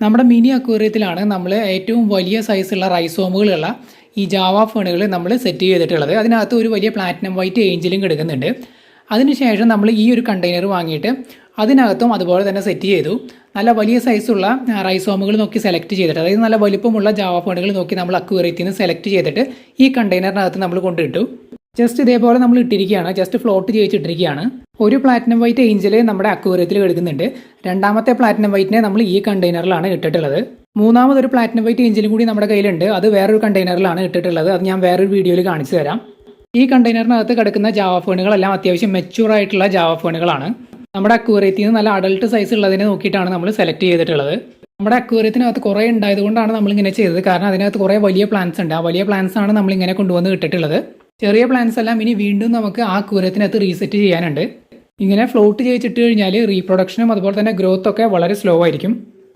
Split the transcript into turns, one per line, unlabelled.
നമ്മുടെ മിനി അക്വേറിയത്തിലാണ് നമ്മൾ ഏറ്റവും വലിയ സൈസുള്ള റൈസോമുകളുള്ള ഈ ജാവ ഫേണുകൾ നമ്മൾ സെറ്റ് ചെയ്തിട്ടുള്ളത്. അതിനകത്ത് ഒരു വലിയ പ്ലാറ്റിനം വൈറ്റ് ഏഞ്ചലും കിടക്കുന്നുണ്ട്. അതിനുശേഷം നമ്മൾ ഈ ഒരു കണ്ടെയ്നർ വാങ്ങിയിട്ട് അതിനകത്തും അതുപോലെ തന്നെ സെറ്റ് ചെയ്തു. നല്ല വലിയ സൈസുള്ള റൈസോമുകൾ നോക്കി സെലക്ട് ചെയ്തിട്ട്, അതായത് നല്ല വലിപ്പമുള്ള ജാവ ഫേണുകൾ നോക്കി നമ്മൾ അക്വേറിയത്തിൽ നിന്ന് സെലക്ട് ചെയ്തിട്ട് ഈ കണ്ടെയ്നറിനകത്ത് നമ്മൾ കൊണ്ടിട്ടു. ജസ്റ്റ് ഇതേപോലെ നമ്മൾ ഇട്ടിരിക്കുകയാണ്, ജസ്റ്റ് ഫ്ലോട്ട് ചെയ്യിച്ചിട്ടിരിക്കുകയാണ്. ഒരു പ്ലാറ്റിനം വൈറ്റ് ഏഞ്ചൽ നമ്മുടെ അക്വേറിയത്തിൽ കിടക്കുന്നുണ്ട്. രണ്ടാമത്തെ പ്ലാറ്റിനം വൈറ്റിനെ നമ്മൾ ഈ കണ്ടെയ്നറിലാണ് ഇട്ടിട്ടുള്ളത്. മൂന്നാമതൊരു പ്ലാറ്റിനം വൈറ്റ് ഏഞ്ചലും കൂടി നമ്മുടെ കയ്യിലുണ്ട്. അത് വേറൊരു കണ്ടെയ്നറിലാണ് ഇട്ടിട്ടുള്ളത്. അത് ഞാൻ വേറൊരു വീഡിയോയിൽ കാണിച്ചു തരാം. ഈ കണ്ടെയ്നറിനകത്ത് കിടക്കുന്ന ജാവ ഫേണുകളെല്ലാം അത്യാവശ്യം മെച്യൂർ ആയിട്ടുള്ള ജാവ ഫേണുകളാണ്. നമ്മുടെ അക്വേറിയത്തിൽ നിന്ന് നല്ല അഡൾട്ട് സൈസ് ഉള്ളതിനെ നോക്കിയിട്ടാണ് നമ്മൾ സെലക്ട് ചെയ്തിട്ടുള്ളത്. നമ്മുടെ അക്വേറിയത്തിനകത്ത് കുറേ ഉണ്ടായതുകൊണ്ടാണ് നമ്മളിങ്ങനെ ചെയ്തത്. കാരണം അതിനകത്ത് കുറേ വലിയ പ്ലാന്റ്സ് ഉണ്ട്. ആ വലിയ പ്ലാന്റ്സ് ആണ് നമ്മളിങ്ങനെ കൊണ്ടുവന്ന് ഇട്ടിട്ടുള്ളത്. ചെറിയ പ്ലാന്റ്സ് എല്ലാം ഇനി വീണ്ടും നമുക്ക് ആ അക്വേറിയത്തിനകത്ത് റീസെറ്റ് ചെയ്യാനുണ്ട്. ഇങ്ങനെ ഫ്ലോട്ട് ചെയ്യിച്ചിട്ട് കഴിഞ്ഞാൽ റീപ്രൊഡക്ഷനും അതുപോലെ തന്നെ ഗ്രോത്ത് ഒക്കെ വളരെ സ്ലോ ആയിരിക്കും.